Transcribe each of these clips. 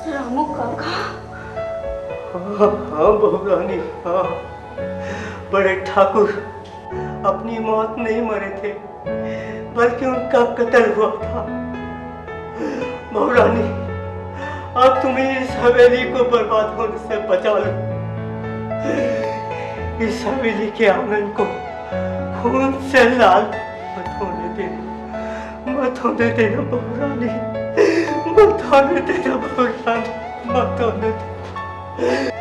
रामू काका। हाँ हाँ बहू रानी, हाँ। बड़े ठाकुर अपनी मौत नहीं मरे थे, बल्कि उनका कत्ल हुआ था। बहू रानी, अब तुम्हें इस हवेली को बर्बाद होने से बचा लो। इस हवेली के आंगन को खून से लाल मत होने देना, मत होने देना बहू रानी, मत होने देना बहू रानी, मत होने देना।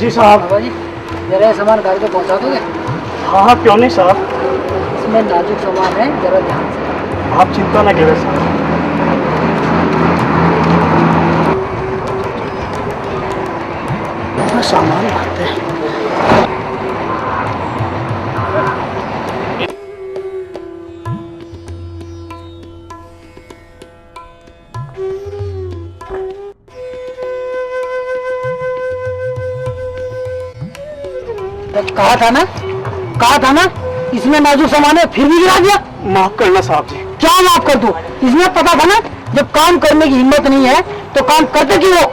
जी साहब। बाबा जी जरा ये सामान गाड़ी पे पहुंचा दोगे? हाँ हाँ क्यों नहीं साहब, इसमें नाजुक सामान है, जरा ध्यान से। आप चिंता ना करें साहब। सामान लाते हैं। कहा था ना इसमें नाजुक सामान है, फिर भी गिरा दिया। माफ करना साहब जी। क्या माफ कर दूं? इसमें पता था ना जब काम करने की हिम्मत नहीं है तो काम करते क्यों हो?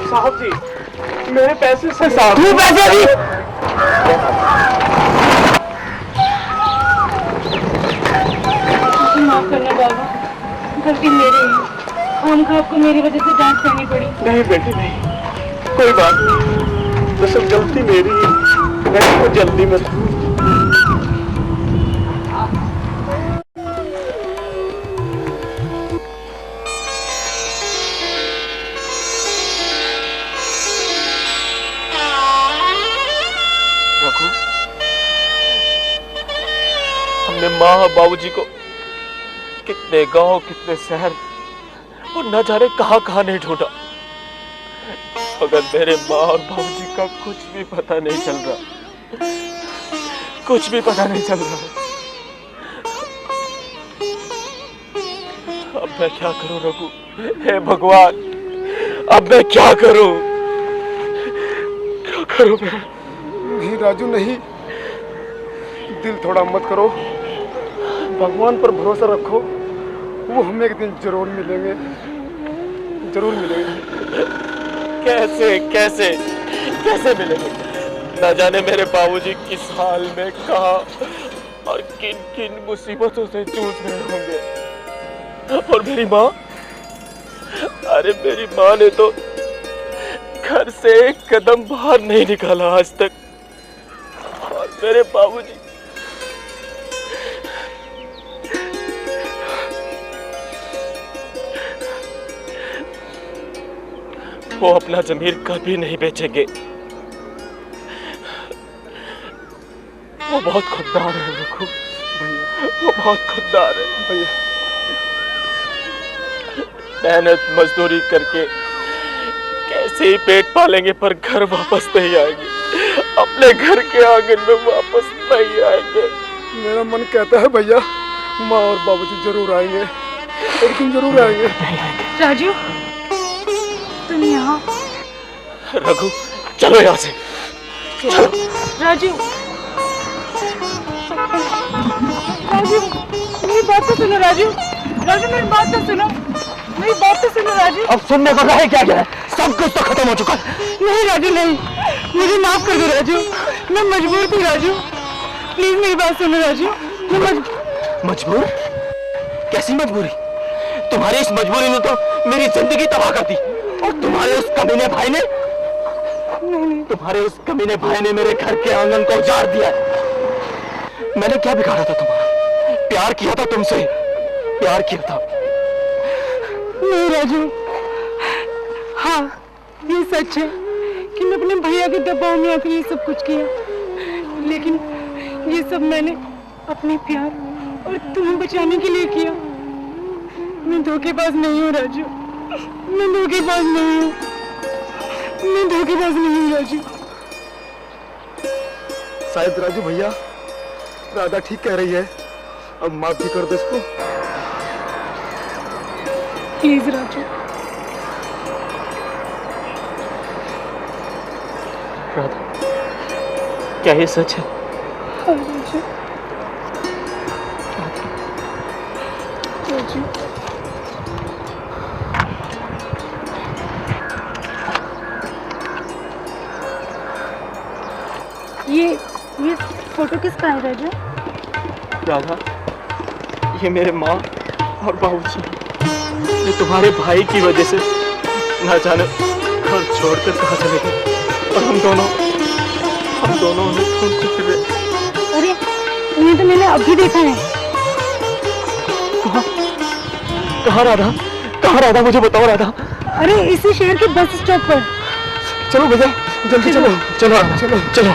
साहब जी मेरे पैसे से साहब। तू पैसे भी? माफ करना बाबा, गलती मेरी है। हमको आपको मेरी वजह से डांट सहनी पड़ी। नहीं बेटी नहीं, कोई बात नहीं, दरअसल गलती मेरी है, मैं तो जल्दी में था। रघु, हमने माँ और बाबूजी को कितने गांव, कितने शहर और न जाने कहां कहां नहीं ढूंढा, मगर मेरे माँ और बाबूजी का कुछ भी पता नहीं चल रहा, कुछ भी पता नहीं चल रहा। अब मैं क्या करूं रघु, हे भगवान, अब मैं क्या करूं, क्या करूं मैं? नहीं राजू नहीं, दिल थोड़ा मत करो, भगवान पर भरोसा रखो, वो हमें एक दिन जरूर मिलेंगे, जरूर मिलेंगे। कैसे कैसे कैसे मिलेंगे? न जाने मेरे बाबूजी किस हाल में, कहा और किन किन मुसीबतों से जूझ रहे होंगे। और मेरी माँ, अरे मेरी माँ ने तो घर से एक कदम बाहर नहीं निकाला आज तक, और मेरे बाबूजी वो अपना जमीर कभी नहीं बेचेंगे। वो बहुत खुददार है रघु भैया, वो बहुत खुददार है भैया। मेहनत मजदूरी करके कैसे ही पेट पालेंगे, पर घर वापस नहीं आएंगे, अपने घर के आंगन में वापस नहीं आएंगे। मेरा मन कहता है भैया, माँ और बाबूजी जरूर आएंगे, एक दिन जरूर आएंगे। राजू तुम यहाँ? रघु चलो यहाँ से, चलो। राजू, राजू मेरी बात तो सुनो राजू, राजू मेरी बात तो सुनो, मेरी बात तो सुनो राजू। अब सुनने को है क्या है? सब कुछ तो खत्म हो चुका है। नहीं राजू नहीं, मुझे माफ कर दो राजू, मैं मजबूर थी राजू, प्लीज मेरी बात सुनो राजू। मैं मजबूर? कैसी मजबूरी? तुम्हारी इस मजबूरी ने तो मेरी जिंदगी तबाह कर दी, और तुम्हारे उस कमीने भाई ने मेरे घर के आंगन को उजाड़ दिया। मैंने क्या बिगाड़ा था तुम्हारा? प्यार किया था तुमसे, प्यार किया था। नहीं राजू, हाँ ये सच है कि मैं अपने भैया के दबाव में आकर ये सब कुछ किया, लेकिन ये सब मैंने अपने प्यार और तुम्हें बचाने के लिए किया। मैं धोखेबाज नहीं हूँ राजू, मैं धोखेबाज नहीं हूँ, मैं धोखेबाज नहीं हूँ राजू। शायद राजू भैया राधा ठीक कह रही है, अब माफ भी कर दो इसको। प्लीज राजू। राधा, क्या ये सच है? हाँ राजू, राजू ये फोटो किसका है राजू? राधा, ये मेरे माँ और बाबूजी, ये तुम्हारे भाई की वजह से ना जाने घर छोड़कर कहाँ चले गए, और हम दोनों उन्हें ढूंढते फिर रहे। अरे उन्हें तो मैंने अभी देखा है। कहाँ राधा, कहाँ राधा, मुझे बताओ राधा। अरे इसी शहर के बस स्टॉप पर। चलो भैया, जल्दी चलो। चलो चलो चलो।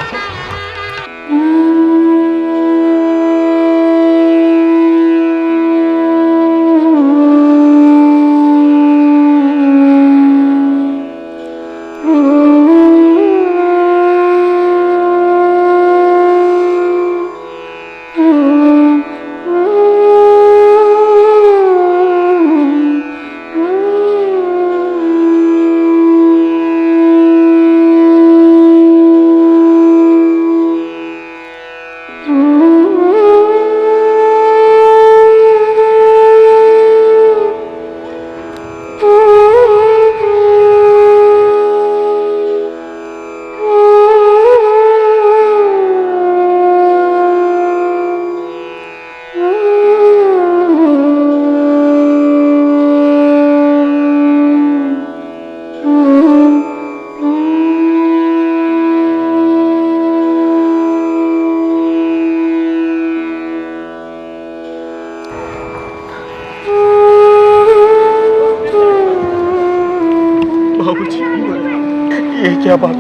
क्या बात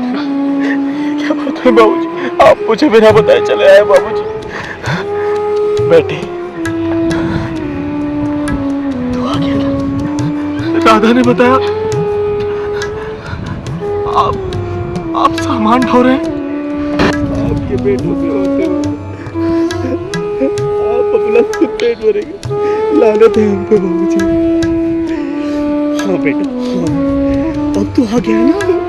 है बाबूजी, आप मुझे बिना बताए चले आए बाबूजी। बेटे तू आ गया था, राधा ने बताया आप सामान ढो रहे हैं। आपके बेटों के होते हुए आप अपना खुद पेट भरेंगे, लानत है हम पे बाबूजी। हाँ बेटा हाँ, अब तो आ गया ना,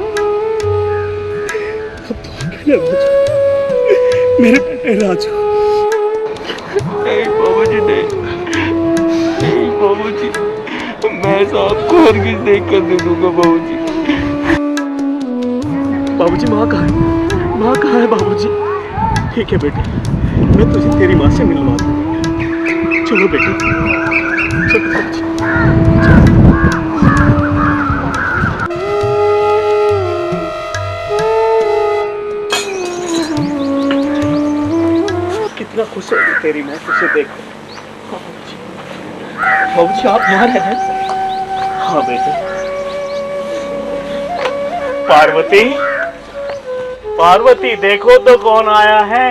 मेरे बेटे राजू। नहीं बाबूजी नहीं बाबूजी, मैं आपको हरगिज़ नहीं करने दूंगा बाबूजी। बाबूजी माँ कहाँ है? माँ कहाँ है बाबूजी? ठीक है बेटे, मैं तुझे तेरी माँ से मिलवा दूंगा। चलो बेटे चलो बाबूजी। कितना खुश है तेरी माँ तुझे देखो। बाबूजी आप यहाँ रह रहे हैं? हाँ बेटे। पार्वती पार्वती देखो तो कौन आया है।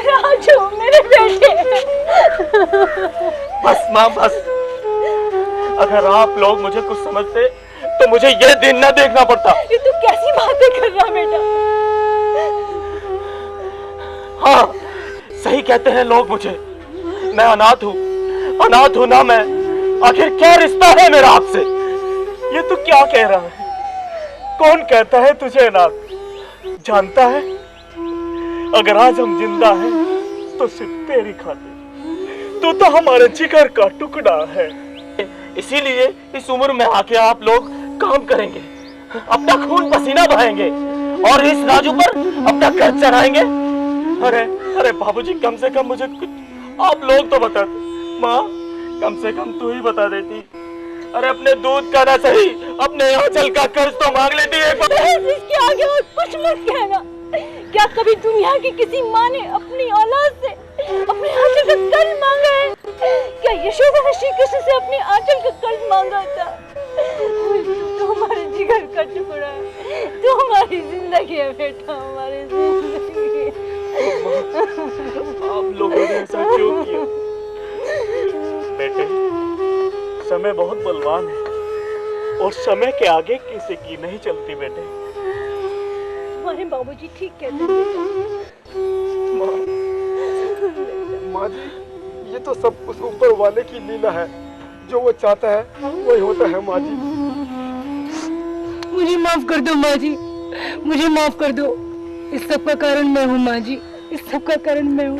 राजू मेरे बेटे। बस माँ बस, अगर आप लोग मुझे कुछ समझते तो मुझे यह दिन न देखना पड़ता। ये तू कैसी बातें कर रहा बेटा? हाँ सही कहते हैं लोग मुझे, मैं अनाथ हूँ ना मैं। आखिर क्या रिश्ता है मेरा आपसे? ये तू क्या कह रहा है? कौन कहता है तुझे अनाथ? जानता है अगर आज हम जिंदा हैं तो सिर्फ तेरी खातिर। तू तो हमारे जिगर का टुकड़ा है। इसीलिए इस उम्र में आके आप लोग काम करेंगे, अपना खून पसीना बहाएंगे और इस राजू पर अपना घर चढ़ाएंगे। अरे बाबूजी कम से कम मुझे कुछ आप लोग तो बता। माँ कम से कम तू ही बता देती। अरे अपने दूध का ना सही, अपने आंचल का कर्ज तो मांग लेती है। इसके आगे और कुछ मत कहना। क्या कभी दुनिया की किसी माँ ने अपनी औलाद से अपने आंचल का कर्ज मांगा है? क्या यशोदा ने श्री कृष्ण से अपने आंचल का कर्ज मांगा था? तो हमारे जिगर का टुकड़ा है, तो हमारी जिंदगी है बेटा, हमारी जिंदगी। आप लोगों ने ऐसा क्यों किया? बेटे समय बहुत बलवान है और समय के आगे किसी की नहीं चलती बेटे। हमारे बाबूजी ठीक कहते हैं। माँ जी ये तो सब उस ऊपर वाले की लीला है, जो वो चाहता है वही होता है। माँ जी मुझे माफ कर दो माँ जी, मुझे माफ कर दो। इस सब का कारण मैं हूँ माँ जी, इस सब का कारण मैं हूँ।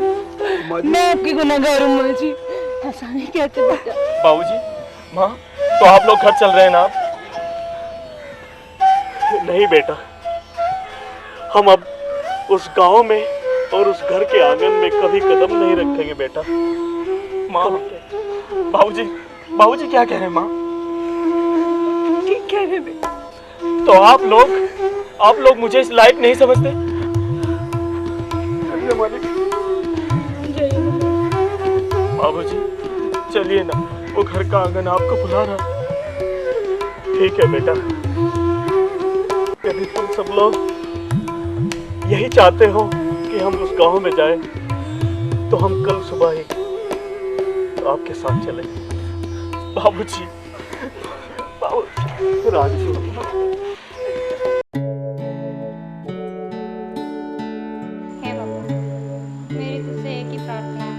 मैं आपकी गुनहगार हूँ माँ जी। ऐसा नहीं कहते बेटा। बाबूजी माँ तो आप लोग घर चल रहे हैं ना? नहीं बेटा, हम अब उस गांव में और उस घर के आंगन में कभी कदम नहीं रखेंगे बेटा। माँ बाबूजी क्या कह रहे हैं? माँ ठीक कह रहे बेटा। तो आप लोग मुझे इस लायक नहीं समझते? बाबूजी चलिए ना, वो घर का आंगन आपको बुला रहा। ठीक है बेटा, यदि तुम सब लोग यही चाहते हो कि हम उस गांव में जाएं, तो हम कल सुबह ही आपके साथ चले। बाबूजी, बाबूजी, राजू। हे बाबा, मेरी तुझसे एक ही प्रार्थना है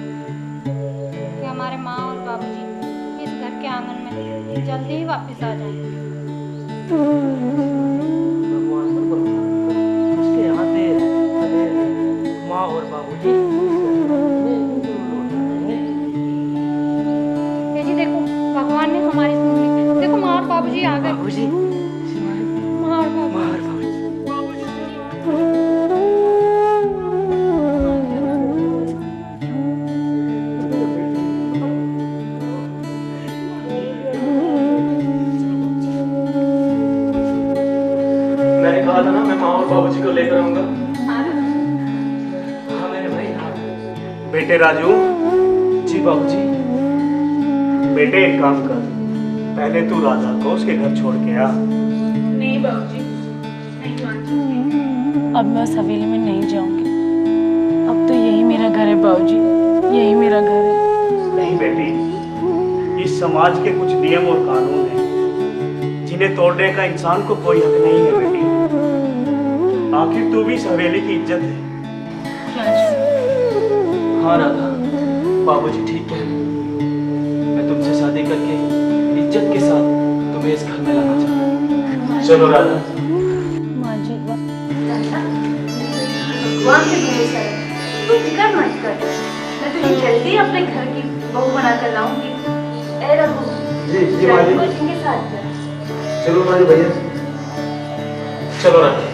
कि हमारे माँ और बाबूजी इस घर के आंगन में जल्दी ही वापस आ जाएं। उसके यहाँ से माँ और बाबूजी जी देखो, भगवान ने हमारी सुन ली। देखो माँ और बाबूजी आ गए। बाबूजी, माँ और बाबूजी। मैंने कहा था ना, मैं माँ और बाबूजी को लेकर आऊंगा। हाँ मेरे भाई, हाँ। बेटे राजू। जी बाबूजी। बेटे एक काम कर, पहले तू राधा को उसके घर छोड़ के आ। नहीं बाबूजी, नहीं मानती। अब मैं उस हवेली में नहीं जाऊंगी। अब तो यही मेरा घर है बाबूजी, यही मेरा घर है। नहीं बेटी, इस समाज के कुछ नियम और कानून हैं जिन्हें तोड़ने का इंसान को कोई हक नहीं है बेटी। आखिर तू भी इस हवेली की इज्जत है। हाँ राधा, बाबूजी ठीक है। मैं तुमसे शादी करके इज्जत के साथ तुम्हें इस घर में लाना चाहता हूँ। चलो राधा। माँ जी, भगवान के भरोसे है, तू फिक्र मत कर। मैं तुझे जल्दी अपने घर की बहू बना कर लाऊंगी। ए रघु, जी राजू को इनके साथ कर। चलो राजू भैया, चलो राधा।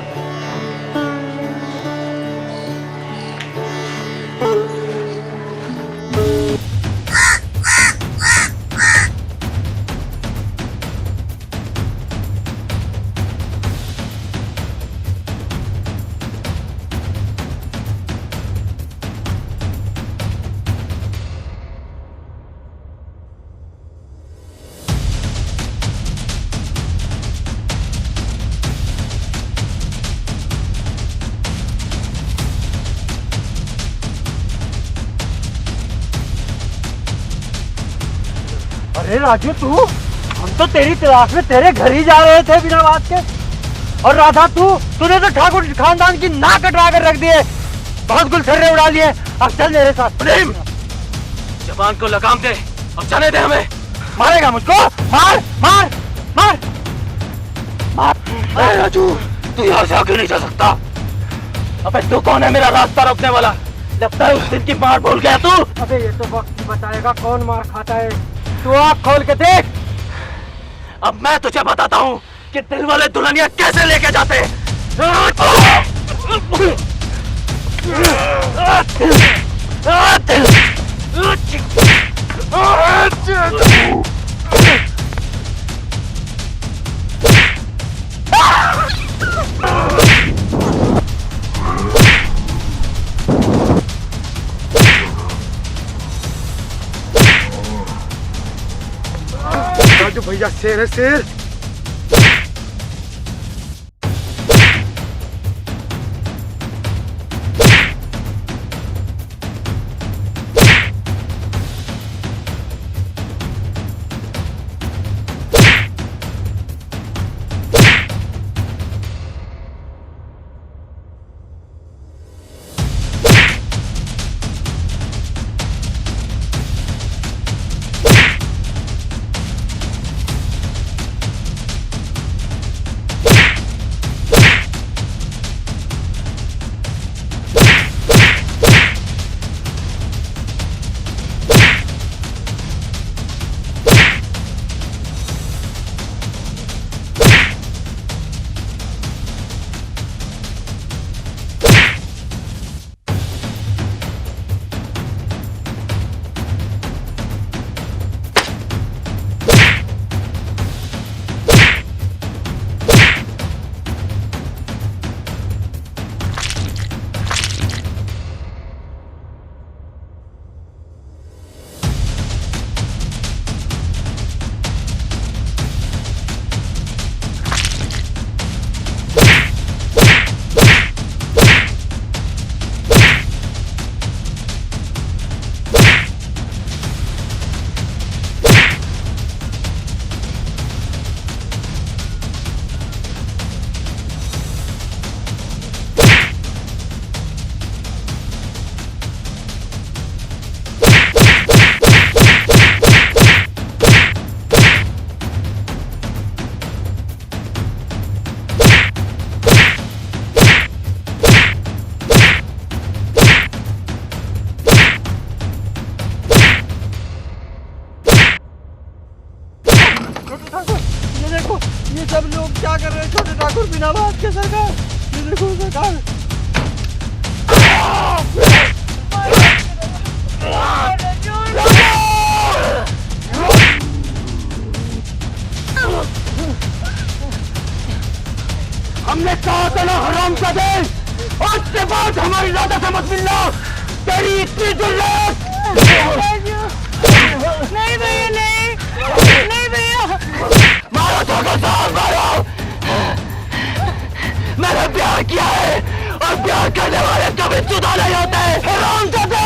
अरे राजू, तू, हम तो तेरी तलाश में तेरे घर ही जा रहे थे बिना बात के। और राधा, तूने तो ठाकुर खानदान की नाक कटवा कर रख दिए, बहुत गुलछर्रे उड़ा लिए। अब चल मेरे साथ। प्रेम, जबान को लगाम दे और जाने दे हमें। मारेगा मुझको? मार मार मार मार। अरे राजू, तू यहाँ से आगे नहीं जा सकता। अबे तू कौन है मेरा रास्ता रोकने वाला? लगता है उस दिन की मार भूल गया तू। अबे ये तो वक्त ही बताएगा कौन मार खाता है। तू आँख खोल के देख। अब मैं तुझे बताता हूँ कि दिल वाले दुल्हनिया कैसे लेके जाते हैं। राजू भैया शेर है, शेर। छोटे ठाकुर ये देखो, ये सब लोग क्या कर रहे हैं छोटे ठाकुर बिना बात के सरकार। ये देखो सरकार। हमने कहा था ना हराम का दे, आज के बाद हमारी राधा से मत मिलना। तेरी इतनी जुर्रत। नहीं भैया, नहीं भैया। मारो ठाकुर साहब, मारो। मैंने प्यार किया है और प्यार करने वाले कभी जुदा नहीं होते। हराम का दे।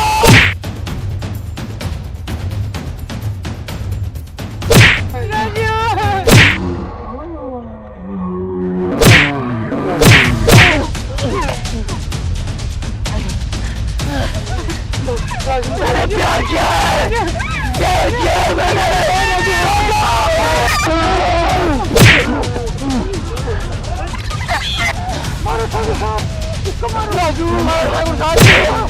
मैंने प्यार किया है, प्यार किया है मैंने। मारो ठाकुर साहब, इसको मारो। राजू, मारो ठाकुर साहब।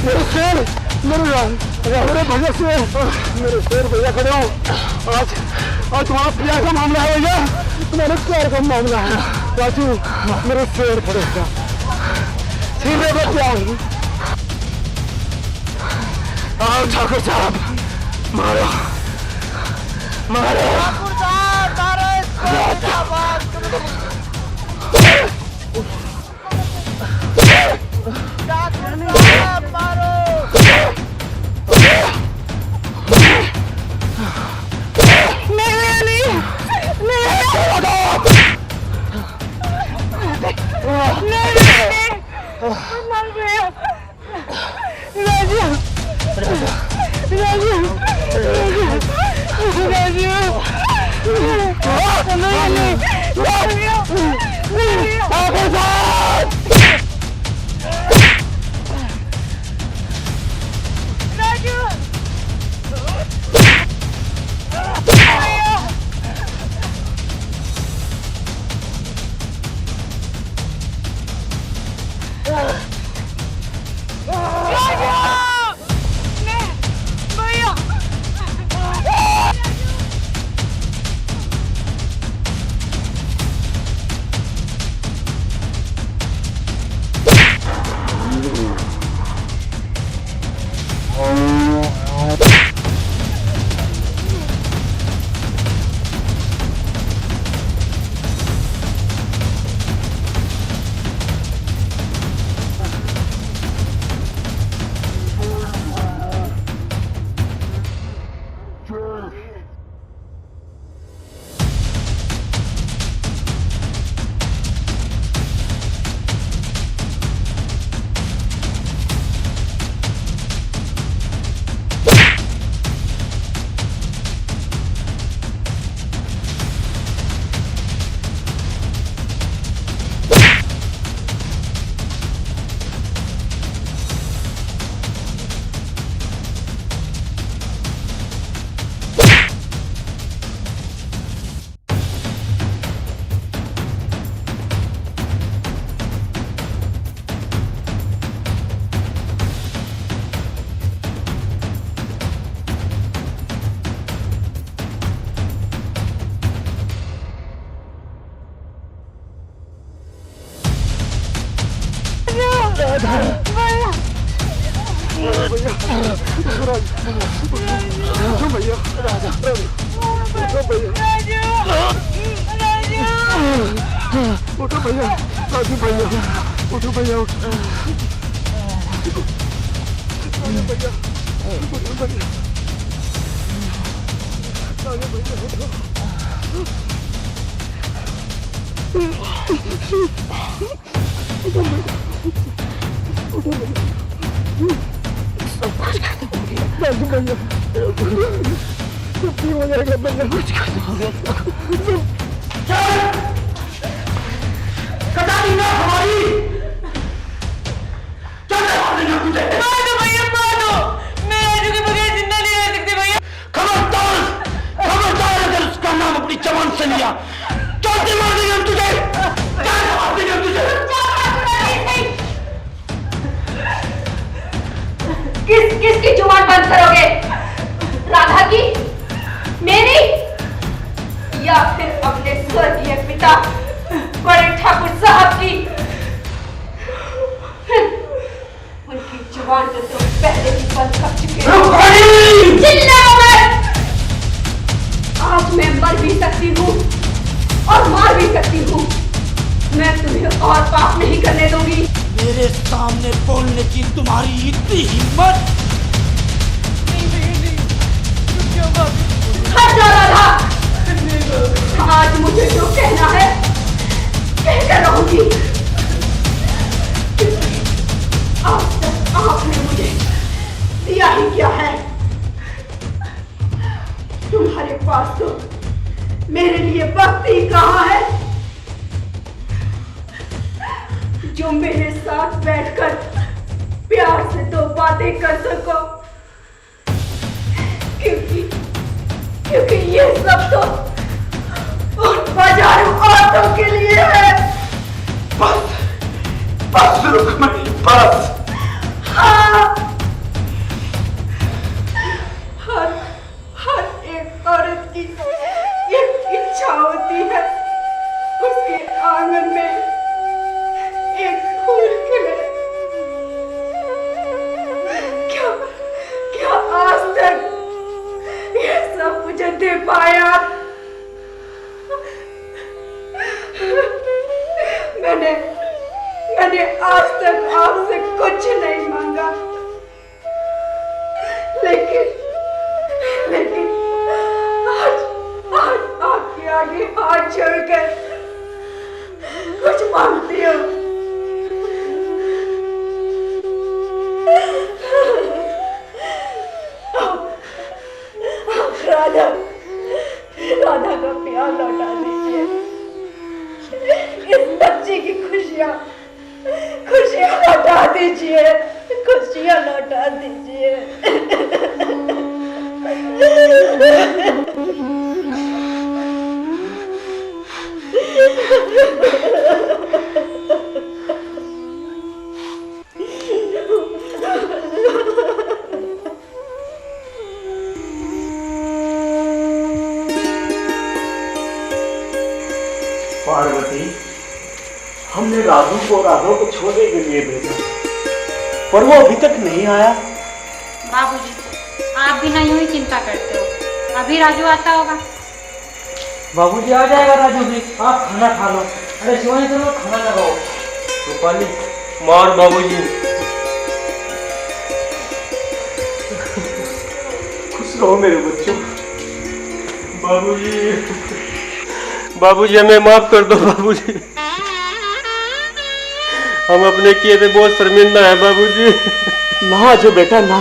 मेरे शेर, मेरे भैया से, मेरे शेर भैया खड़े हो। आज तुम्हारा प्यार का मामला है भैया, तुम्हारे प्यार का मामला है। राजू मेरे शेर खड़े हो, सीधे में प्यार। आओ ठाकुर साहब, मारो मारो ठाकुर साहब, मारो इसको। उठो भैया, राजू भैया, उठो भैया, उठो भैया, उठो भैया, राजू भैया, उठो भैया, राजू भैया। ठीक हो जाएगा भैया। कुछ कर दो। कटानी ना हमारी। चल तुझे। मारो भैया मारो, मैं राजू के बगैर जिंदा नहीं रह सकती भैया। खबरदार अगर उसका नाम अपनी जबान से लिया, चलते मार देंगे हम तुझे। मार देंगे हम तुझे। किसकी जुबान बंद करोगे? राधा की, मेरी, या फिर अपने स्वर्गीय पिता बड़े ठाकुर साहब की? उनकी जुबान तो तुम पहले ही बंद कर चुके हो। चिल्लाओ मत! आज मैं मर भी सकती हूँ और मार भी सकती हूँ। मैं तुम्हें और पाप नहीं करने दूंगी। मेरे सामने बोलने की तुम्हारी इतनी हिम्मत? हट जा राधा। आज मुझे जो कहना है कहकर रहूंगी। आज तक आपने मुझे दिया ही क्या है? तुम्हारे पास तो मेरे लिए वक्त ही कहाँ है जो मेरे साथ बैठकर प्यार से दो बातें कर सको। क्योंकि ये सब तो उन बाजारू औरतों के लिए है। बस रुक्मणी बस। हाँ, हर एक औरत की एक इच्छा होती है, उसके आंगन में एक फूल खिले। क्या आज तक ये सब मुझे दे पाया? मैंने आज तक आपसे कुछ नहीं मांगा, लेकिन आज आपके आगे हाथ जोड़कर कुछ मांगती हूँ। राधा का प्यार लौटा दीजिए। इस बच्ची की खुशियाँ लौटा दीजिए। खुशियाँ लौटा दीजिए। पार्वती, हमने राधू को राधा को छोड़ने के लिए भेजा, पर वो अभी तक नहीं आया। बाबूजी, आप भी ना यूं ही चिंता करते हो, अभी राजू आता होगा। बाबूजी आ जाएगा राजू भी, आप खाना खा लो। अरे शिवानी चलो खाना लगाओ। रूपाली मार बाबूजी। खुश रहो मेरे बच्चों। बाबूजी हमें माफ कर दो बाबूजी। हम अपने किए थे बहुत शर्मिंदा है बाबूजी। ना जो बेटा ना,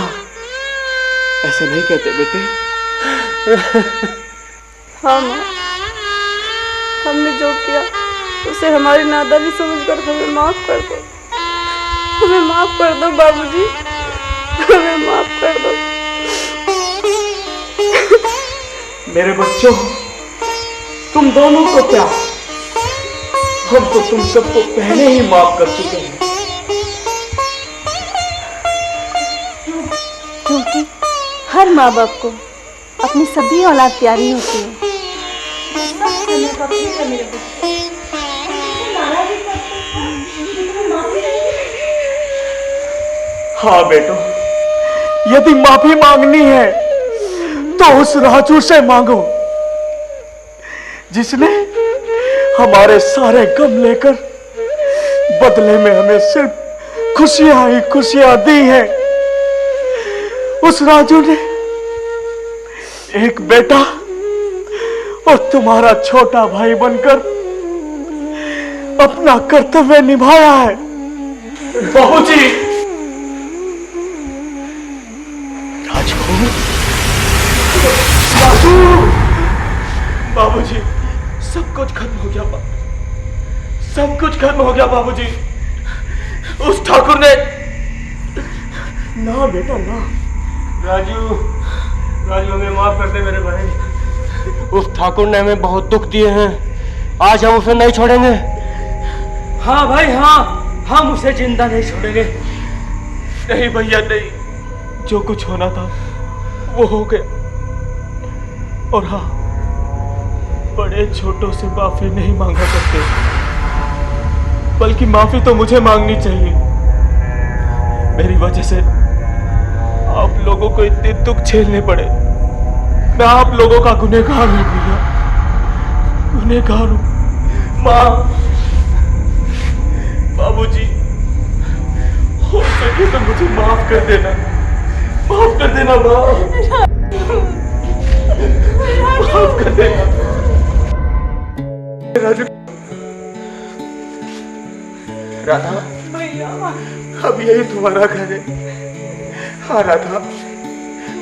ऐसे नहीं कहते बेटे। हाँ माँ, हमने जो किया उसे हमारी नादानी समझकर हमें माफ कर दो। हमें माफ कर दो बाबूजी, हमें माफ कर दो। मेरे बच्चों, तुम दोनों को क्या, हम तो तुम सबको पहले ही माफ कर चुके हैं। क्योंकि हर माँ बाप को अपनी सभी औलाद प्यारी होती है। हाँ बेटो, यदि माफी मांगनी है तो उस राजू से मांगो जिसने हमारे सारे गम लेकर बदले में हमें सिर्फ खुशियां ही खुशियां दी हैं। उस राजू ने एक बेटा और तुम्हारा छोटा भाई बनकर अपना कर्तव्य निभाया है। बाबूजी, राजू खत्म हो गया बाबूजी। उस ठाकुर ने ना बेटा ना। राजू राजू हमें माफ कर दे मेरे भाई। उस ठाकुर ने हमें बहुत दुख दिए हैं, आज हम उसे नहीं छोड़ेंगे। हाँ भाई हाँ, हम उसे जिंदा नहीं छोड़ेंगे। नहीं भैया नहीं, जो कुछ होना था वो हो गया। और हाँ, बड़े छोटों से माफी नहीं मांगा करते, बल्कि माफी तो मुझे मांगनी चाहिए। मेरी वजह से आप लोगों को इतने दुख झेलने पड़े। मैं आप लोगों का गुनहगार हूँ भैया, गुनहगार हूँ। माँ, बाबूजी, हो सके तो मुझे माफ कर देना, माफ कर देना माँ, माफ कर देना। राजू, राधा भैया अब यही तुम्हारा घर है। हाँ राधा,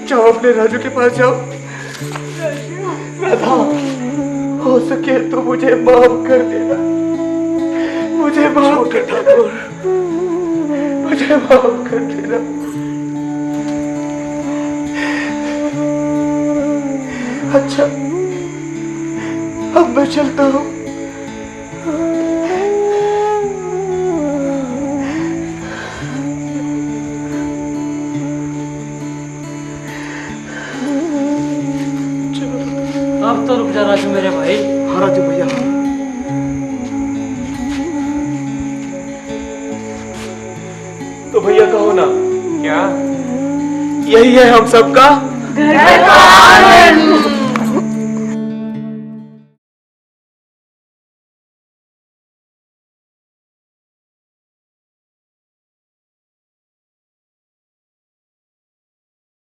जाओ अपने राजू के पास जाओ। राधा, हो सके तो मुझे माफ कर देना, मुझे माफ कर ठाकुर, मुझे माफ कर देना। अच्छा, अब मैं चलता हूँ। अब तो रुक जा राजू मेरे भाई। हाँ राजू भैया, तो भैया कहो ना, क्या यही है हम सबका घर का आंगन।